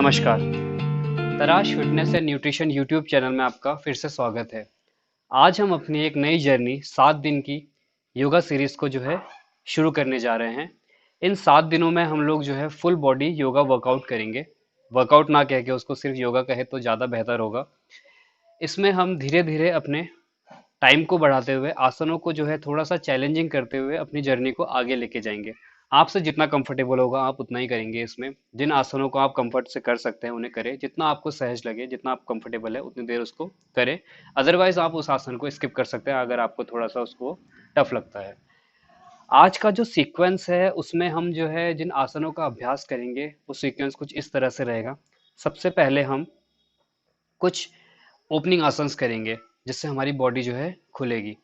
नमस्कार। Tarash fitness and nutrition YouTube channel में आपका फिर से स्वागत है। आज हम अपनी एक नई जर्नी 7 दिन की योगा सीरीज को जो है शुरू करने जा रहे हैं। इन 7 दिनों में हम लोग जो है फुल बॉडी योगा वर्कआउट करेंगे। वर्कआउट ना कह के उसको सिर्फ योगा कहे तो ज़्यादा बेहतर होगा। इसमें हम धीरे धीरे अपने टाइम को बढ़ाते हुए आसनों को जो है थोड़ा सा चैलेंजिंग करते हुए अपनी जर्नी को आगे लेके जाएंगे। आपसे जितना कंफर्टेबल होगा आप उतना ही करेंगे। इसमें जिन आसनों को आप कंफर्ट से कर सकते हैं उन्हें करें, जितना आपको सहज लगे, जितना आप कंफर्टेबल है उतनी देर उसको करें। अदरवाइज आप उस आसन को स्किप कर सकते हैं अगर आपको थोड़ा सा उसको टफ लगता है। आज का जो सीक्वेंस है उसमें हम जो है जिन आसनों का अभ्यास करेंगे वो सीक्वेंस कुछ इस तरह से रहेगा। सबसे पहले हम कुछ ओपनिंग आसन्स करेंगे जिससे हमारी बॉडी जो है खुलेगी।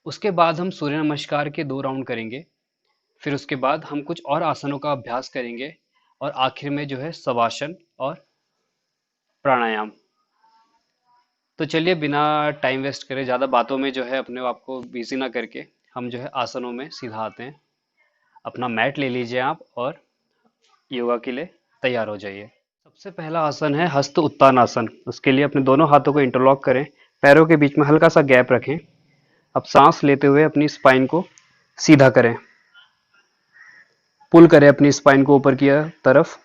उसके बाद हम सूर्य नमस्कार के 2 राउंड करेंगे। फिर उसके बाद हम कुछ और आसनों का अभ्यास करेंगे और आखिर में जो है शवासन और प्राणायाम। तो चलिए बिना टाइम वेस्ट करे, ज़्यादा बातों में जो है अपने आप को बिजी ना करके हम जो है आसनों में सीधा आते हैं। अपना मैट ले लीजिए आप और योगा के लिए तैयार हो जाइए। सबसे पहला आसन है हस्त उत्तान आसन। उसके लिए अपने दोनों हाथों को इंटरलॉक करें, पैरों के बीच में हल्का सा गैप रखें। अब सांस लेते हुए अपनी स्पाइन को सीधा करें, पुल करें अपनी स्पाइन को ऊपर की तरफ,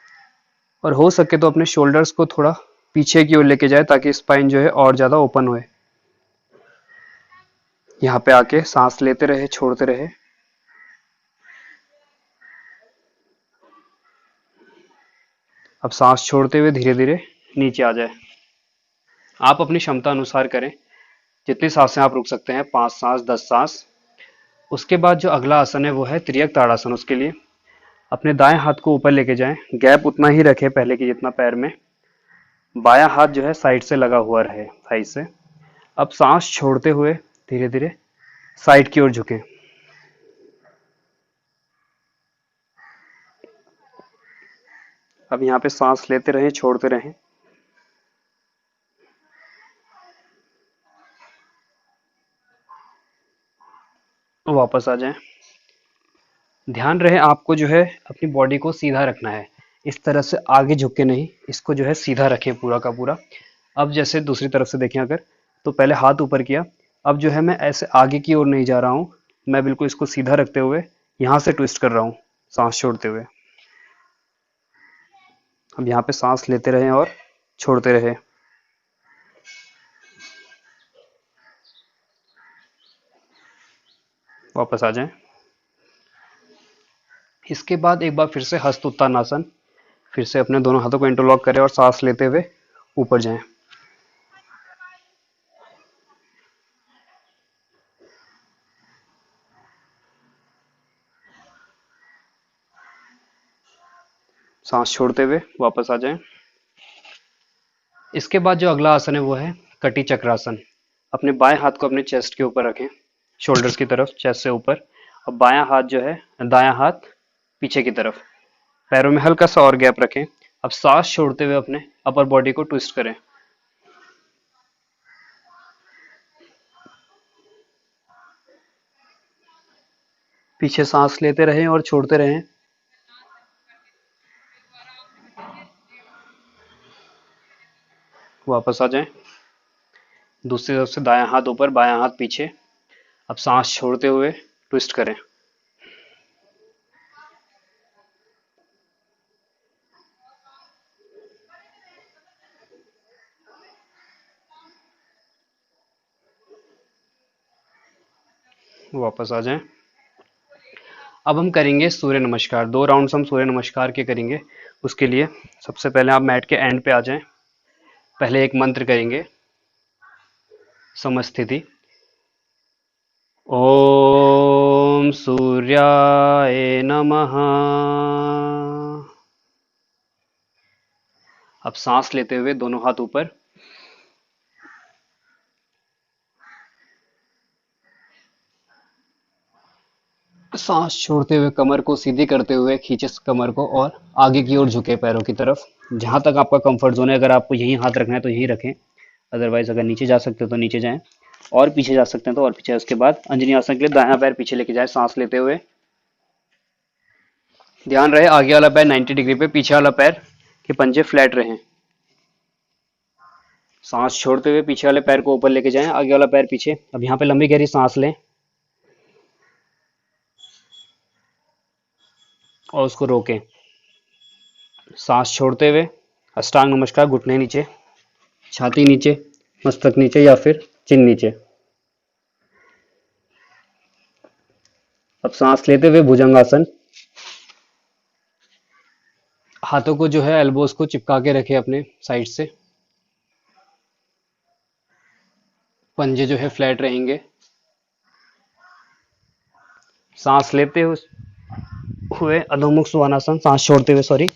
और हो सके तो अपने शोल्डर्स को थोड़ा पीछे की ओर लेके जाए ताकि स्पाइन जो है और ज़्यादा ओपन होए। यहाँ पे आके सांस लेते रहे, छोड़ते रहे। अब सांस छोड़ते हुए धीरे धीरे नीचे आ जाए। आप अपनी क्षमता अनुसार करें, जितनी सांसें आप रुक सकते हैं, 5 सांस 10 सांस। उसके बाद जो अगला आसन है वो है त्रियक ताड़ासन। उसके लिए अपने दाएं हाथ को ऊपर लेके जाएं, गैप उतना ही रखें पहले की जितना पैर में। बायां हाथ जो है साइड से लगा हुआ रहे, थाई से। अब सांस छोड़ते हुए धीरे धीरे साइड की ओर झुकें। अब यहाँ पे सांस लेते रहें, छोड़ते रहें। वापस आ जाएं। ध्यान रहे आपको जो है अपनी बॉडी को सीधा रखना है, इस तरह से आगे झुक के नहीं, इसको जो है सीधा रखें पूरा का पूरा। अब जैसे दूसरी तरफ से देखें अगर, तो पहले हाथ ऊपर किया, अब जो है मैं ऐसे आगे की ओर नहीं जा रहा हूँ, मैं बिल्कुल इसको सीधा रखते हुए यहाँ से ट्विस्ट कर रहा हूँ सांस छोड़ते हुए। अब यहाँ पे सांस लेते रहें और छोड़ते रहें। वापस आ जाएं। इसके बाद एक बार फिर से हस्त उत्तान आसन। फिर से अपने दोनों हाथों को इंटरलॉक करें और सांस लेते हुए ऊपर जाएं। सांस छोड़ते हुए वापस आ जाएं। इसके बाद जो अगला आसन है वो है कटी चक्रासन। अपने बाएं हाथ को अपने चेस्ट के ऊपर रखें, शोल्डर्स की तरफ, चेस्ट से ऊपर। और बायां हाथ जो है, दायां हाथ पीछे की तरफ। पैरों में हल्का सा और गैप रखें। अब सांस छोड़ते हुए अपने अपर बॉडी को ट्विस्ट करें। पीछे सांस लेते रहें और छोड़ते रहें। वापस आ जाएं। दूसरी तरफ से दायां हाथ ऊपर, बायां हाथ पीछे। अब सांस छोड़ते हुए ट्विस्ट करें। वापस आ जाएं। अब हम करेंगे सूर्य नमस्कार। 2 राउंड्स हम सूर्य नमस्कार के करेंगे। उसके लिए सबसे पहले आप मैट के एंड पे आ जाएं। पहले एक मंत्र करेंगे, समस्थिति। ओम सूर्याय नमः। अब सांस लेते हुए दोनों हाथ ऊपर। सांस छोड़ते हुए कमर को सीधी करते हुए खींचे कमर को और आगे की ओर झुके पैरों की तरफ। जहां तक आपका कंफर्ट जोन है, अगर आपको यहीं हाथ रखना है तो यहीं रखें। अदरवाइज अगर नीचे जा सकते हो तो नीचे जाएं, और पीछे जा सकते हैं तो और पीछे। उसके बाद अंजनी आसन के लिए दायां पैर पीछे लेके जाए सांस लेते हुए। ध्यान रहे आगे वाला पैर 90 डिग्री पे, पीछे वाला पैर कि पंजे फ्लैट रहें। सांस छोड़ते हुए पीछे वाले पैर को ऊपर लेके जाएं, आगे वाला पैर पीछे। अब यहाँ पे लंबी गहरी सांस लें और उसको रोकें। सांस छोड़ते हुए अष्टांग नमस्कार, घुटने नीचे, छाती नीचे, मस्तक नीचे या फिर चिन नीचे। अब सांस लेते हुए भुजंगासन। हाथों को जो है एल्बोस को चिपका के रखें अपने साइड से। पंजे जो है फ्लैट रहेंगे। सांस लेते हुए अधोमुख स्वानासन, सांस छोड़ते हुए सॉरी।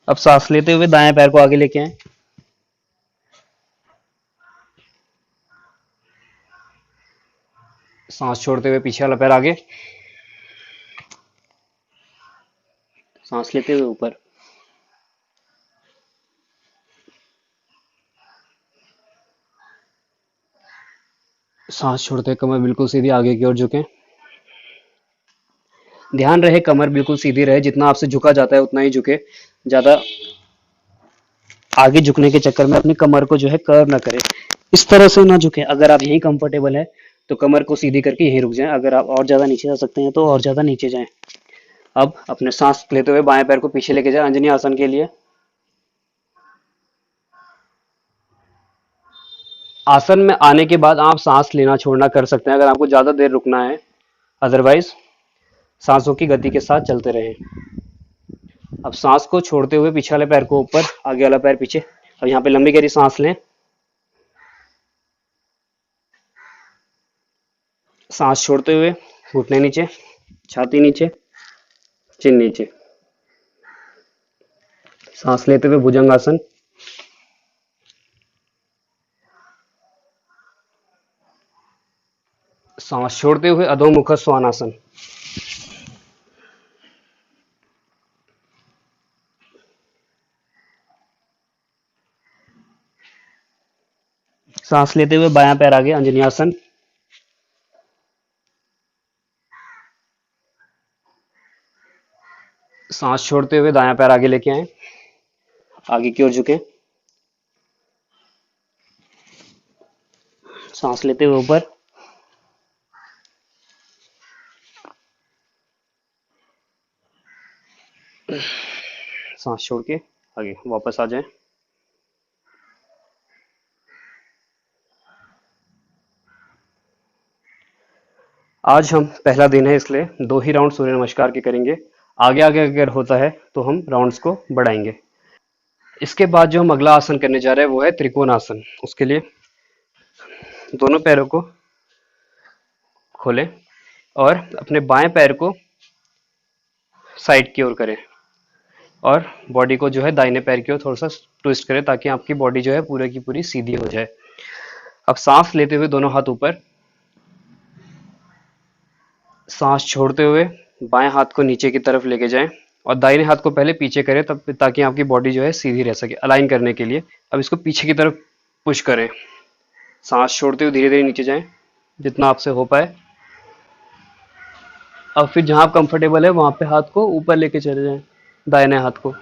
अब सांस लेते हुए दाएं पैर को आगे लेके आए। सांस छोड़ते हुए पीछे वाला पैर आगे। सांस लेते हुए ऊपर। सांस छोड़ते हुए कमर बिल्कुल सीधी आगे की ओर झुकें। ध्यान रहे कमर बिल्कुल सीधी रहे, जितना आपसे झुका जाता है उतना ही झुके। ज्यादा आगे झुकने के चक्कर में अपनी कमर को जो है कर्व ना करें, इस तरह से ना झुके। अगर आप यहीं कंफर्टेबल है तो कमर को सीधी करके यहीं रुक जाएं। अगर आप और ज्यादा नीचे जा सकते हैं तो और ज्यादा नीचे जाएं। अब अपने सांस लेते हुए बाएं पैर को पीछे लेके जाएं अंजनी आसन के लिए। आसन में आने के बाद आप सांस लेना छोड़ना कर सकते हैं अगर आपको ज्यादा देर रुकना है, अदरवाइज सांसों की गति के साथ चलते रहें। अब सांस को छोड़ते हुए पीछे वाले पैर को ऊपर, आगे वाला पैर पीछे। अब यहाँ पे लंबी गहरी सांस लें। सांस छोड़ते हुए घुटने नीचे, छाती नीचे, चिन नीचे। सांस लेते हुए भुजंगासन। सांस छोड़ते हुए अधोमुख स्वानासन। सांस लेते हुए बायां पैर आगे अंजनी आसन। सांस छोड़ते हुए दायां पैर आगे लेके आए, आगे की ओर झुके। सांस लेते हुए ऊपर। सांस छोड़ के आगे वापस आ जाएं। आज हम पहला दिन है इसलिए 2 ही राउंड सूर्य नमस्कार के करेंगे। आगे आगे अगर होता है तो हम राउंड्स को बढ़ाएंगे। इसके बाद जो हम अगला आसन करने जा रहे हैं वो है त्रिकोण आसन। उसके लिए दोनों पैरों को खोलें और अपने बाएं पैर को साइड की ओर करें और बॉडी को जो है दाहिने पैर की ओर थोड़ा सा ट्विस्ट करें ताकि आपकी बॉडी जो है पूरे की पूरी सीधी हो जाए। अब सांस लेते हुए दोनों हाथ ऊपर। सांस छोड़ते हुए बाएं हाथ को नीचे की तरफ लेके जाएं और दाहिने हाथ को पहले पीछे करें तब ताकि आपकी बॉडी जो है सीधी रह सके, अलाइन करने के लिए। अब इसको पीछे की तरफ पुश करें। सांस छोड़ते हुए धीरे धीरे नीचे जाएं जितना आपसे हो पाए। अब फिर जहां आप कंफर्टेबल है वहां पे हाथ को ऊपर लेके चले जाएं, दाहिने हाथ को।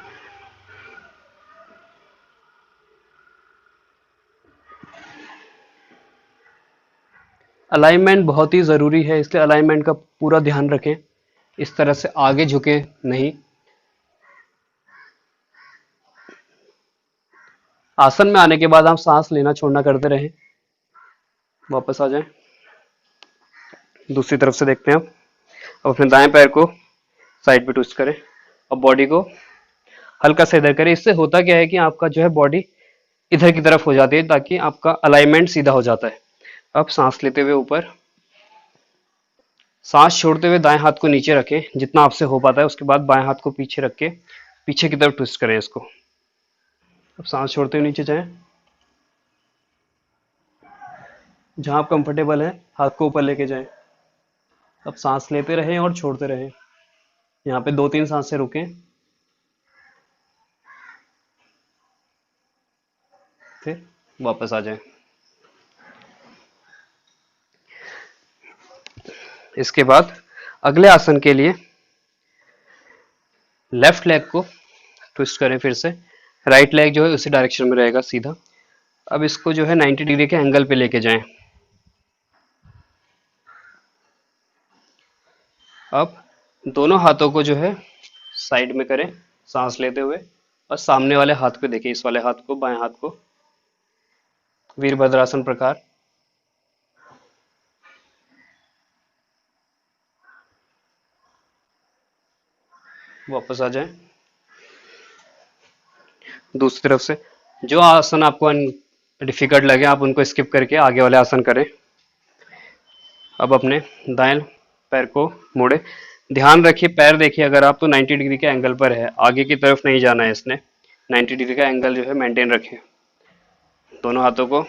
अलाइनमेंट बहुत ही ज़रूरी है, इसलिए अलाइनमेंट का पूरा ध्यान रखें। इस तरह से आगे झुके नहीं। आसन में आने के बाद आप सांस लेना छोड़ना करते रहें। वापस आ जाएं। दूसरी तरफ से देखते हैं अब अपने दाएं पैर को साइड पे ट्विस्ट करें और बॉडी को हल्का से इधर करें। इससे होता क्या है कि आपका जो है बॉडी इधर की तरफ हो जाती है ताकि आपका अलाइनमेंट सीधा हो जाता है। अब सांस लेते हुए ऊपर। सांस छोड़ते हुए दाएं हाथ को नीचे रखें जितना आपसे हो पाता है। उसके बाद बाएं हाथ को पीछे रख के पीछे की तरफ ट्विस्ट करें इसको। अब सांस छोड़ते हुए नीचे जाएं। जहां आप कंफर्टेबल है हाथ को ऊपर लेके जाएं। अब सांस लेते रहें और छोड़ते रहें। यहाँ पे 2-3 सांसें रुकें, फिर वापस आ जाएं। इसके बाद अगले आसन के लिए लेफ्ट लेग को ट्विस्ट करें फिर से, राइट लेग जो है उसी डायरेक्शन में रहेगा सीधा। अब इसको जो है 90 डिग्री के एंगल पे लेके जाएं। अब दोनों हाथों को जो है साइड में करें सांस लेते हुए, और सामने वाले हाथ को देखिए, इस वाले हाथ को, बाएं हाथ को, वीरभद्रासन प्रकार। वापस आ जाएं। दूसरी तरफ से जो आसन आपको डिफिकल्ट लगे आप उनको स्किप करके आगे वाले आसन करें। अब अपने दाएं पैर को मोड़े, ध्यान रखिए पैर देखिए अगर आप तो 90 डिग्री के एंगल पर है, आगे की तरफ नहीं जाना है इसने। 90 डिग्री का एंगल जो है मेंटेन रखें। दोनों हाथों को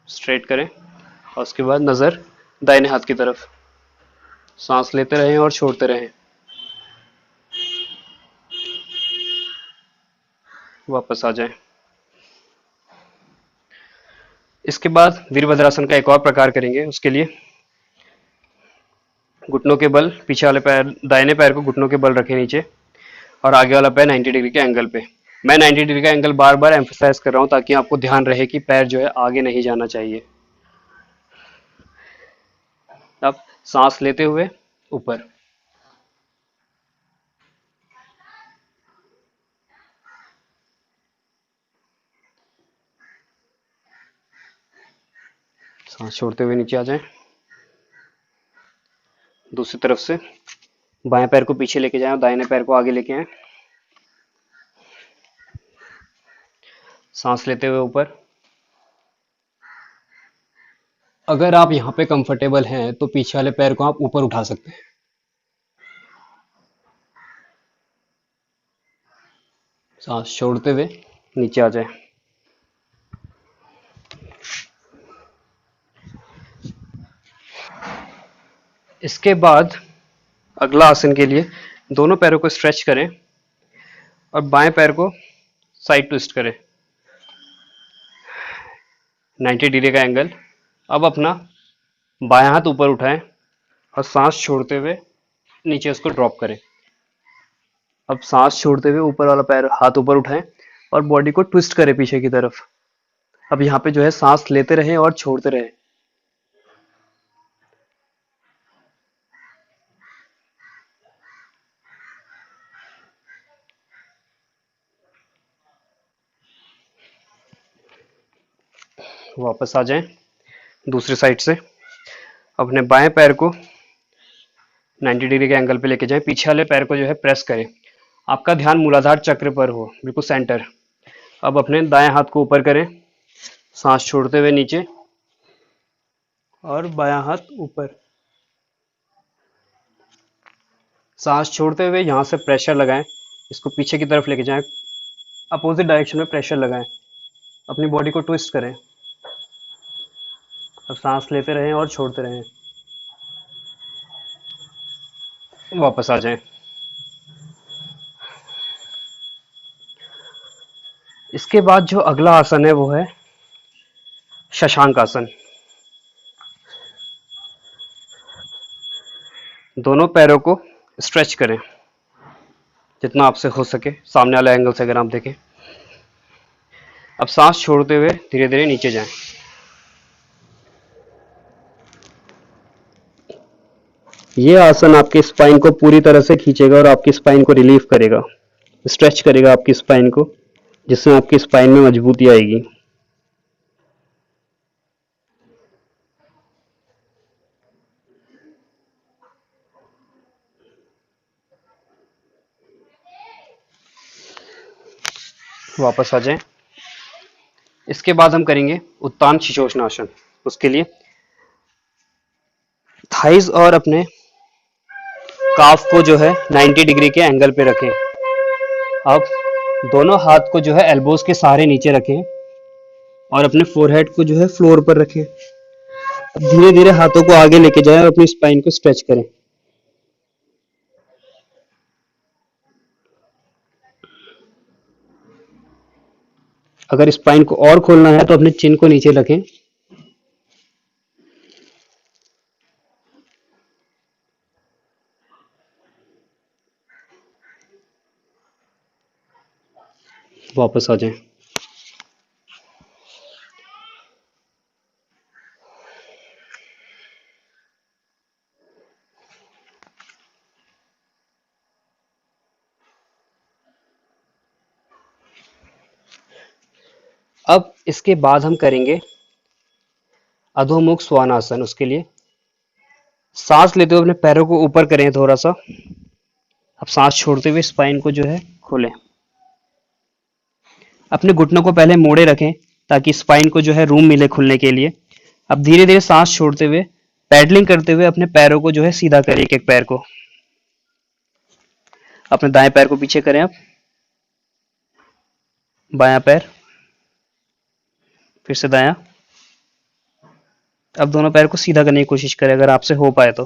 स्ट्रेट करें और उसके बाद नज़र दाहिने हाथ की तरफ। सांस लेते रहें और छोड़ते रहें। वापस आ जाएं। इसके बाद वीरभद्रासन का एक और प्रकार करेंगे। उसके लिए घुटनों के बल, पीछे वाले पैर, दाहिने पैर को घुटनों के बल रखें नीचे, और आगे वाला पैर 90 डिग्री के एंगल पे। मैं 90 डिग्री का एंगल बार बार एम्फोसाइज कर रहा हूं ताकि आपको ध्यान रहे कि पैर जो है आगे नहीं जाना चाहिए। अब सांस लेते हुए ऊपर, सांस छोड़ते हुए नीचे आ जाएं। दूसरी तरफ से बाएं पैर को पीछे लेके जाएं और दाहिने पैर को आगे लेके आएं। सांस लेते हुए ऊपर। अगर आप यहाँ पे कंफर्टेबल हैं तो पीछे वाले पैर को आप ऊपर उठा सकते हैं। सांस छोड़ते हुए नीचे आ जाए। इसके बाद अगला आसन के लिए दोनों पैरों को स्ट्रेच करें और बाएं पैर को साइड ट्विस्ट करें, 90 डिग्री का एंगल। अब अपना बायां हाथ ऊपर उठाएं और सांस छोड़ते हुए नीचे उसको ड्रॉप करें। अब सांस छोड़ते हुए ऊपर वाला पैर, हाथ ऊपर उठाएं और बॉडी को ट्विस्ट करें पीछे की तरफ। अब यहाँ पे जो है सांस लेते रहें और छोड़ते रहें। वापस आ जाएं दूसरी साइड से। अपने बाएं पैर को 90 डिग्री के एंगल पे लेके जाएं, पीछे वाले पैर को जो है प्रेस करें। आपका ध्यान मूलाधार चक्र पर हो, बिल्कुल सेंटर। अब अपने दाएं हाथ को ऊपर करें, सांस छोड़ते हुए नीचे, और बायां हाथ ऊपर। सांस छोड़ते हुए यहाँ से प्रेशर लगाएं, इसको पीछे की तरफ लेके जाएं, अपोजिट डायरेक्शन में प्रेशर लगाएं, अपनी बॉडी को ट्विस्ट करें। अब सांस लेते रहें और छोड़ते रहें। वापस आ जाएं। इसके बाद जो अगला आसन है वो है शशांक आसन। दोनों पैरों को स्ट्रेच करें जितना आपसे हो सके, सामने वाले एंगल से अगर आप देखें। अब सांस छोड़ते हुए धीरे धीरे नीचे जाएं। ये आसन आपके स्पाइन को पूरी तरह से खींचेगा और आपकी स्पाइन को रिलीफ करेगा, स्ट्रेच करेगा आपकी स्पाइन को, जिससे आपकी स्पाइन में मजबूती आएगी। वापस आ जाएं। इसके बाद हम करेंगे उत्तान शिशोषणासन। उसके लिए थाइज और अपने काफ को जो है 90 डिग्री के एंगल पे रखें। अब दोनों हाथ को जो है एल्बोज के सहारे नीचे रखें और अपने फोरहेड को जो है फ्लोर पर रखें। अब धीरे धीरे हाथों को आगे लेके जाएं और अपनी स्पाइन को स्ट्रेच करें। अगर स्पाइन को और खोलना है तो अपने चिन को नीचे रखें। वापस आ जाएं। अब इसके बाद हम करेंगे अधोमुख श्वानासन। उसके लिए सांस लेते हुए अपने पैरों को ऊपर करें थोड़ा सा। अब सांस छोड़ते हुए स्पाइन को जो है खोलें। अपने घुटनों को पहले मोड़े रखें ताकि स्पाइन को जो है रूम मिले खुलने के लिए। अब धीरे धीरे सांस छोड़ते हुए पैडलिंग करते हुए अपने पैरों को जो है सीधा करें, एक एक पैर को। अपने दाएं पैर को पीछे करें। अब बायां पैर, फिर से दायां। अब दोनों पैर को सीधा करने की कोशिश करें अगर आपसे हो पाए तो।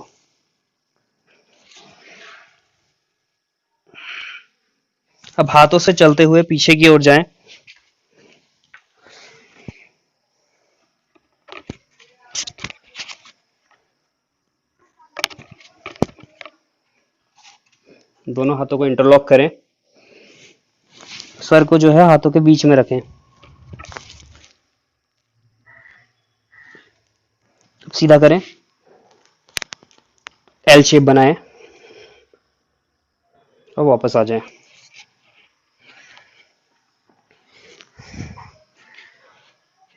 अब हाथों से चलते हुए पीछे की ओर जाएं। दोनों हाथों को इंटरलॉक करें। सर को जो है हाथों के बीच में रखें। सीधा करें, एल शेप बनाएं और वापस आ जाएं।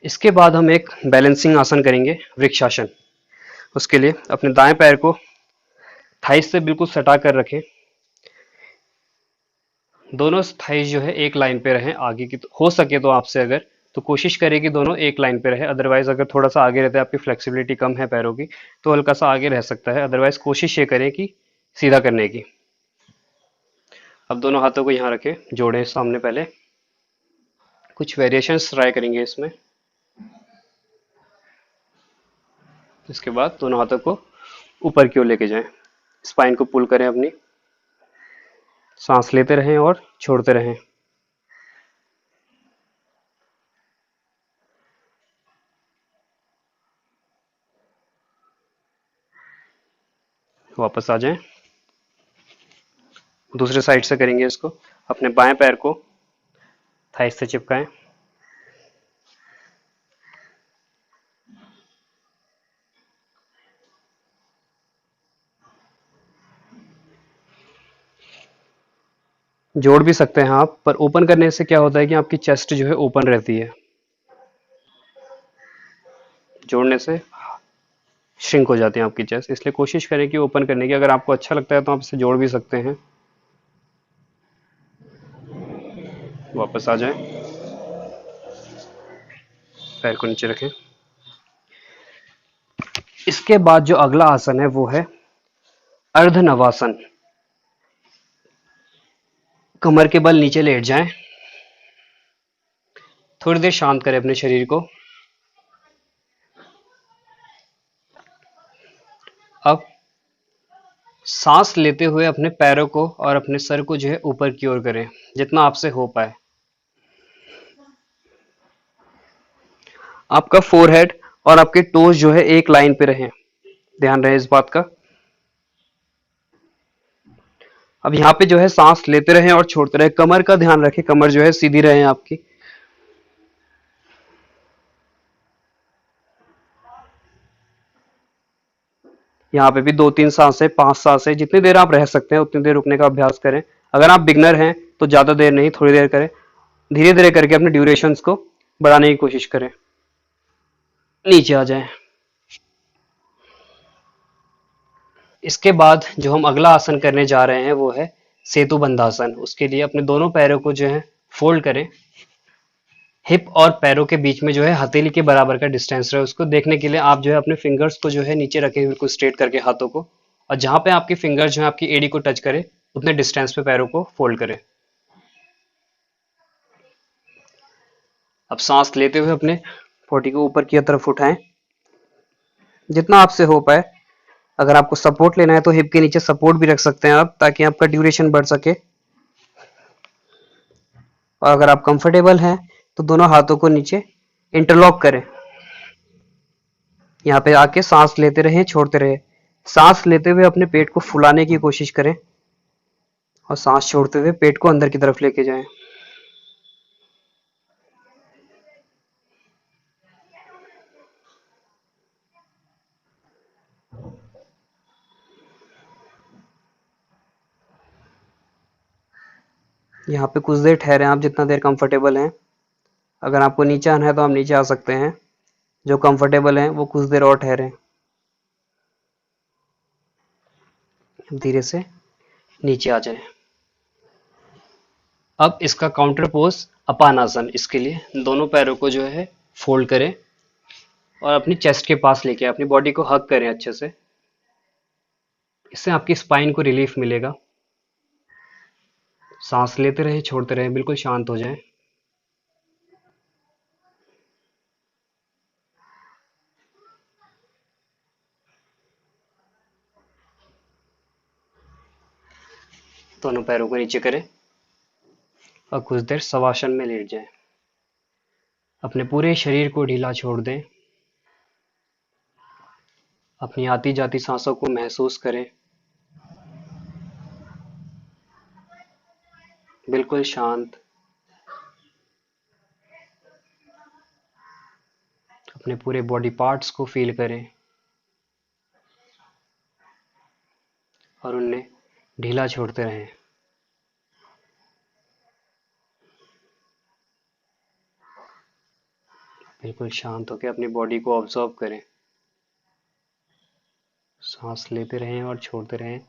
इसके बाद हम एक बैलेंसिंग आसन करेंगे, वृक्षासन। उसके लिए अपने दाएं पैर को थाइस से बिल्कुल सटा कर रखें। दोनों थाइस जो है एक लाइन पे रहें आगे की। तो हो सके तो आपसे अगर तो कोशिश करें कि दोनों एक लाइन पे रहे। अदरवाइज अगर थोड़ा सा आगे रहता है, आपकी फ्लेक्सिबिलिटी कम है पैरों की, तो हल्का सा आगे रह सकता है। अदरवाइज कोशिश ये करें कि सीधा करने की। अब दोनों हाथों को यहाँ रखें, जोड़ें सामने। पहले कुछ वेरिएशंस ट्राई करेंगे इसमें। इसके बाद दोनों हाथों को ऊपर की ओर लेके जाएं। स्पाइन को पुल करें अपनी। सांस लेते रहें और छोड़ते रहें। वापस आ जाएं। दूसरे साइड से करेंगे इसको। अपने बाएं पैर को थाइस से चिपकाएं। जोड़ भी सकते हैं आप, पर ओपन करने से क्या होता है कि आपकी चेस्ट जो है ओपन रहती है। जोड़ने से श्रिंक हो जाती है आपकी चेस्ट, इसलिए कोशिश करें कि ओपन करने की। अगर आपको अच्छा लगता है तो आप इसे जोड़ भी सकते हैं। वापस आ जाएं। पैर को नीचे रखें। इसके बाद जो अगला आसन है वो है अर्धनवासन। कमर के बल नीचे लेट जाएं। थोड़ी देर शांत करें अपने शरीर को। अब सांस लेते हुए अपने पैरों को और अपने सर को जो है ऊपर की ओर करें, जितना आपसे हो पाए। आपका फोरहेड और आपके टोज जो है एक लाइन पे रहें, ध्यान रहे इस बात का। अब यहाँ पे जो है सांस लेते रहें और छोड़ते रहें। कमर का ध्यान रखें, कमर जो है सीधी रहे आपकी। यहाँ पे भी 2-3 सांसें, 5 सांसें, जितनी देर आप रह सकते हैं उतनी देर रुकने का अभ्यास करें। अगर आप बिगनर हैं तो ज्यादा देर नहीं, थोड़ी देर करें। धीरे धीरे करके अपने ड्यूरेशंस को बढ़ाने की कोशिश करें। नीचे आ जाएं। इसके बाद जो हम अगला आसन करने जा रहे हैं वो है सेतु बंधासन। उसके लिए अपने दोनों पैरों को जो है फोल्ड करें। हिप और पैरों के बीच में जो है हथेली के बराबर का डिस्टेंस रहे। उसको देखने के लिए आप जो है अपने फिंगर्स को जो है नीचे रखें, बिल्कुल स्ट्रेट करके हाथों को। और जहां पे आपके फिंगर जो है आपकी एड़ी को टच करे उतने डिस्टेंस पे पैरों को फोल्ड करें। अब सांस लेते हुए अपने बॉडी को ऊपर की तरफ उठाएं, जितना आपसे हो पाए। अगर आपको सपोर्ट लेना है तो हिप के नीचे सपोर्ट भी रख सकते हैं आप, ताकि आपका ड्यूरेशन बढ़ सके। और अगर आप कंफर्टेबल हैं तो दोनों हाथों को नीचे इंटरलॉक करें। यहाँ पे आके सांस लेते रहें, छोड़ते रहें। सांस लेते हुए अपने पेट को फुलाने की कोशिश करें और सांस छोड़ते हुए पेट को अंदर की तरफ लेके जाएं। यहाँ पे कुछ देर ठहरे आप, जितना देर कंफर्टेबल हैं। अगर आपको नीचे आना है तो आप नीचे आ सकते हैं, जो कंफर्टेबल हैं वो कुछ देर और ठहरें। धीरे से नीचे आ जाएं। अब इसका काउंटर पोज अपानासन, इसके लिए दोनों पैरों को जो है फोल्ड करें और अपनी चेस्ट के पास लेके अपनी बॉडी को हग करें अच्छे से। इससे आपकी स्पाइन को रिलीफ मिलेगा। सांस लेते रहें, छोड़ते रहें, बिल्कुल शांत हो जाएं। दोनों पैरों को नीचे करें और कुछ देर शवासन में लेट जाएं। अपने पूरे शरीर को ढीला छोड़ दें। अपनी आती जाती सांसों को महसूस करें। बिल्कुल शांत। अपने पूरे बॉडी पार्ट्स को फील करें और उन्हें ढीला छोड़ते रहें। बिल्कुल शांत होकर अपनी बॉडी को ऑब्जर्व करें। सांस लेते रहें और छोड़ते रहें।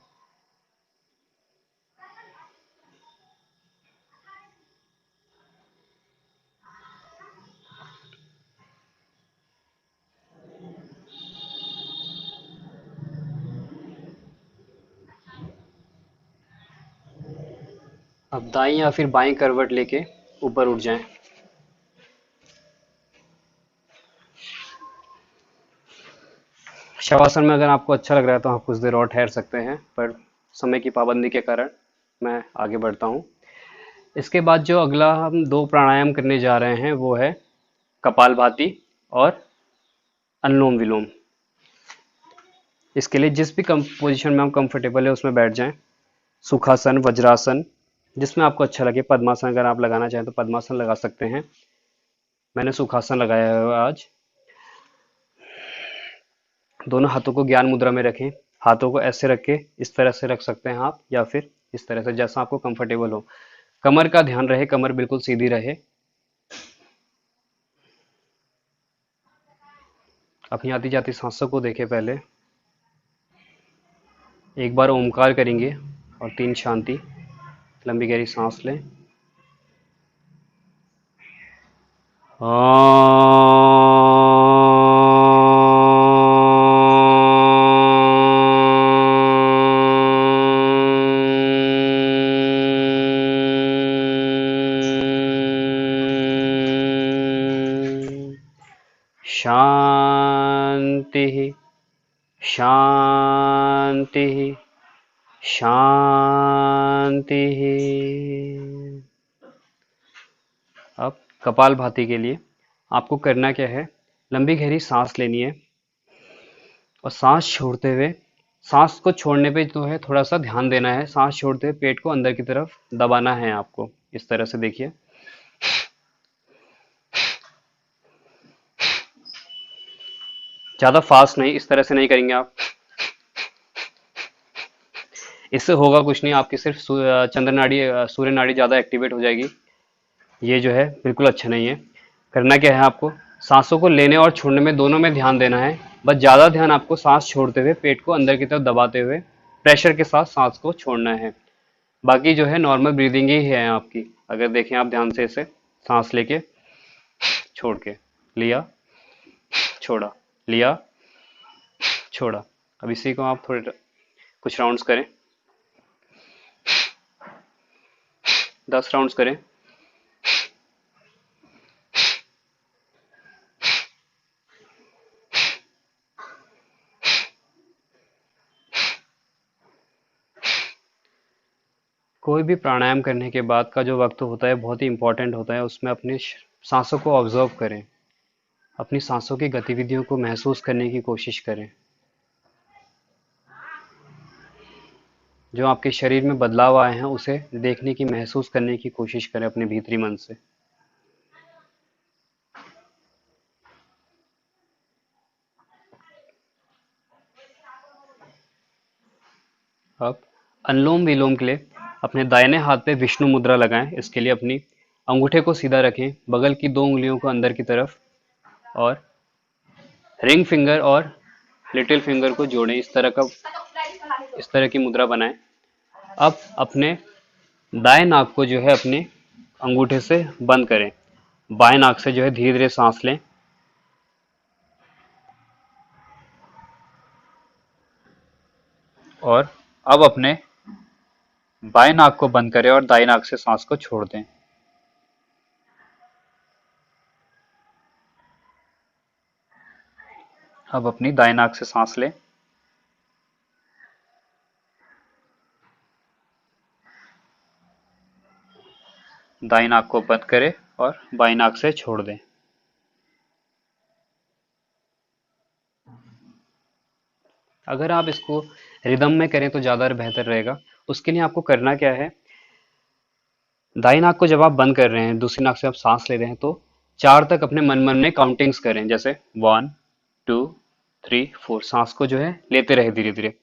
अब दाईं या फिर बाईं करवट लेके ऊपर उठ जाएं। शवासन में अगर आपको अच्छा लग रहा है तो आप कुछ देर और ठहर सकते हैं, पर समय की पाबंदी के कारण मैं आगे बढ़ता हूँ। इसके बाद जो अगला हम दो प्राणायाम करने जा रहे हैं वो है कपालभाति और अनुलोम विलोम। इसके लिए जिस भी पोजीशन में हम कंफर्टेबल है उसमें बैठ जाएं। सुखासन, वज्रासन, जिसमें आपको अच्छा लगे। पद्मासन अगर आप लगाना चाहें तो पद्मासन लगा सकते हैं। मैंने सुखासन लगाया है आज। दोनों हाथों को ज्ञान मुद्रा में रखें। हाथों को ऐसे रख के इस तरह से रख सकते हैं आप, या फिर इस तरह से, जैसा आपको कंफर्टेबल हो। कमर का ध्यान रहे, कमर बिल्कुल सीधी रहे। अपनी आती जाती सांसों को देखें पहले। एक बार ओमकार करेंगे और 3 शांति। लंबी गहरी सांस लें। शांति, शांति, शांति। अब कपालभाति के लिए आपको करना क्या है, लंबी गहरी सांस लेनी है और सांस छोड़ते हुए, सांस को छोड़ने पे जो है थोड़ा सा ध्यान देना है। सांस छोड़ते हुए पेट को अंदर की तरफ दबाना है आपको। इस तरह से देखिए। ज्यादा फास्ट नहीं, इस तरह से नहीं करेंगे आप। इससे होगा कुछ नहीं, आपकी सिर्फ चंद्र नाड़ी, सूर्य नाड़ी ज्यादा एक्टिवेट हो जाएगी। ये जो है बिल्कुल अच्छा नहीं है। करना क्या है, आपको सांसों को लेने और छोड़ने में दोनों में ध्यान देना है। बस ज्यादा ध्यान आपको सांस छोड़ते हुए पेट को अंदर की तरफ दबाते हुए प्रेशर के साथ सांस को छोड़ना है। बाकी जो है नॉर्मल ब्रीदिंग ही है आपकी। अगर देखें आप ध्यान से, इसे सांस लेके छोड़ के, लिया, छोड़ा, लिया, छोड़ा। अब इसी को आप थोड़े कुछ राउंड्स करें। 10 राउंड्स करें। कोई भी प्राणायाम करने के बाद का जो वक्त होता है बहुत ही इंपॉर्टेंट होता है। उसमें अपने सांसों को ऑब्जर्व करें। अपनी सांसों की गतिविधियों को महसूस करने की कोशिश करें। जो आपके शरीर में बदलाव आए हैं उसे देखने की, महसूस करने की कोशिश करें अपने भीतरी मन से। अब अनुलोम विलोम के लिए अपने दाहिने हाथ पे विष्णु मुद्रा लगाएं। इसके लिए अपनी अंगूठे को सीधा रखें, बगल की 2 उंगलियों को अंदर की तरफ, और रिंग फिंगर और लिटिल फिंगर को जोड़ें। इस तरह की मुद्रा बनाएं। अब अपने दाएं नाक को जो है अपने अंगूठे से बंद करें। बाएं नाक से जो है धीरे धीरे सांस लें। और अब अपने बाएं नाक को बंद करें और दाएं नाक से सांस को छोड़ दें। अब अपनी दाएं नाक से सांस लें। दाएं नाक को बंद करें और बाएं नाक से छोड़ दें। अगर आप इसको रिदम में करें तो ज़्यादा बेहतर रहेगा। उसके लिए आपको करना क्या है, दाई नाक को जब आप बंद कर रहे हैं, दूसरी नाक से आप सांस ले रहे हैं, तो 4 तक अपने मन मन में काउंटिंग्स करें। जैसे 1 2 3 4, सांस को जो है लेते रहे धीरे धीरे।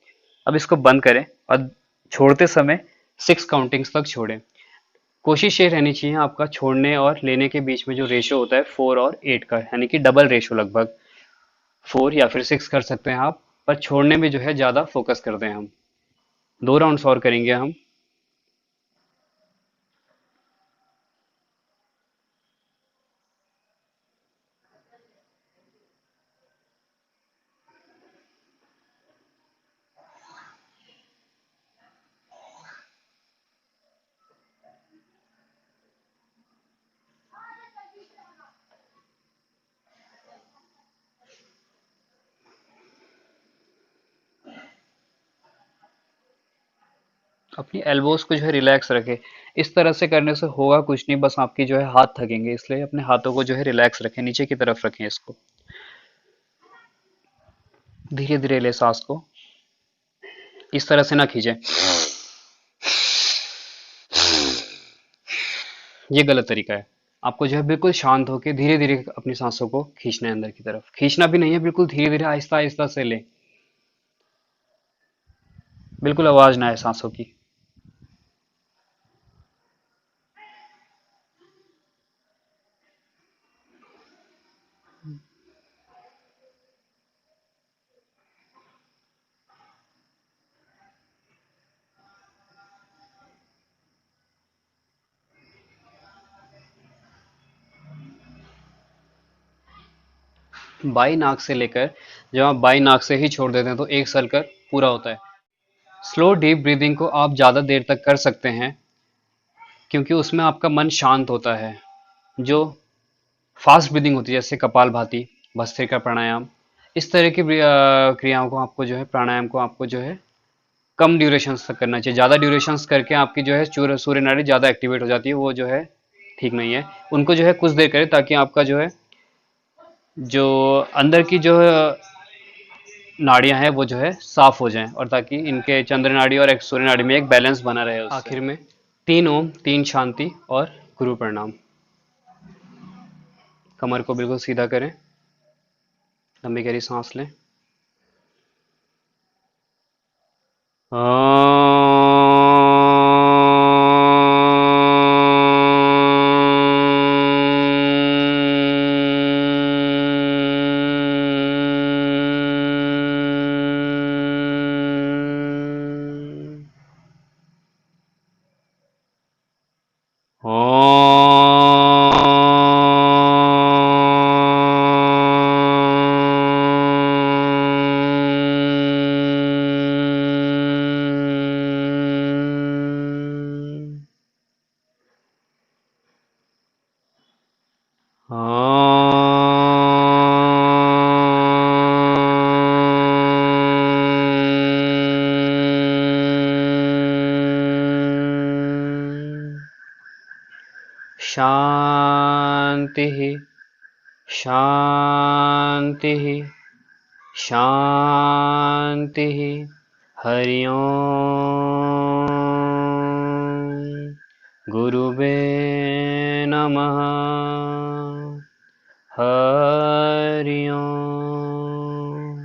अब इसको बंद करें और छोड़ते समय 6 काउंटिंग्स तक छोड़ें। कोशिश ये रहनी चाहिए आपका छोड़ने और लेने के बीच में जो रेशो होता है 4 और 8 का, यानी कि डबल रेशो, लगभग 4 या फिर 6 कर सकते हैं आप, पर छोड़ने में जो है ज़्यादा फोकस करते हैं हम। 2 राउंड्स और करेंगे हम। अपनी एल्बोज को जो है रिलैक्स रखें। इस तरह से करने से होगा कुछ नहीं, बस आपकी जो है हाथ थकेंगे, इसलिए अपने हाथों को जो है रिलैक्स रखें, नीचे की तरफ रखें इसको। धीरे धीरे ले सांस को, इस तरह से ना खींचें, ये गलत तरीका है। आपको जो है बिल्कुल शांत होकर धीरे धीरे अपनी सांसों को खींचना है अंदर की तरफ। खींचना भी नहीं है, बिल्कुल धीरे धीरे आहिस्ता आहिस्ता से लें, बिल्कुल आवाज ना आए सांसों की। बाई नाक से लेकर जब आप बाई नाक से ही छोड़ देते हैं तो एक सर्कल पूरा होता है। स्लो डीप ब्रीदिंग को आप ज़्यादा देर तक कर सकते हैं, क्योंकि उसमें आपका मन शांत होता है। जो फास्ट ब्रीदिंग होती है, जैसे कपालभाति, भस्त्रिका प्राणायाम, इस तरह की क्रियाओं को आपको जो है, प्राणायाम को आपको जो है कम ड्यूरेशन तक करना चाहिए। ज़्यादा ड्यूरेशन करके आपकी जो है सूर्य नाड़ी ज़्यादा एक्टिवेट हो जाती है, वो जो है ठीक नहीं है। उनको जो है कुछ देर करें, ताकि आपका जो है जो अंदर की जो नाड़ियां हैं वो जो है साफ हो जाएं, और ताकि इनके चंद्र नाड़ी और एक सूर्य नाड़ी में एक बैलेंस बना रहे उससे। आखिर में 3 ओम, 3 शांति और गुरु प्रणाम। कमर को बिल्कुल सीधा करें, लंबी गहरी सांस लें। शांति शांति शांति। हरि ओम। गुरुवे नमः। हरि ओम।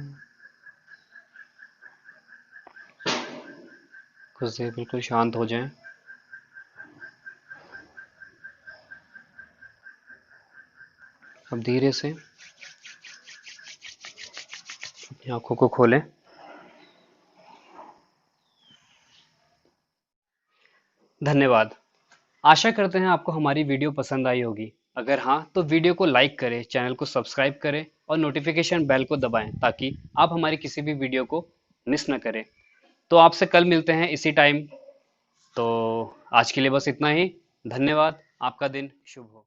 कुछ देर बिल्कुल शांत हो जाएं। अब धीरे से अपनी आंखों को खोलें। धन्यवाद। आशा करते हैं आपको हमारी वीडियो पसंद आई होगी। अगर हाँ, तो वीडियो को लाइक करें, चैनल को सब्सक्राइब करें और नोटिफिकेशन बेल को दबाएं ताकि आप हमारी किसी भी वीडियो को मिस न करें। तो आपसे कल मिलते हैं इसी टाइम। तो आज के लिए बस इतना ही। धन्यवाद। आपका दिन शुभ हो।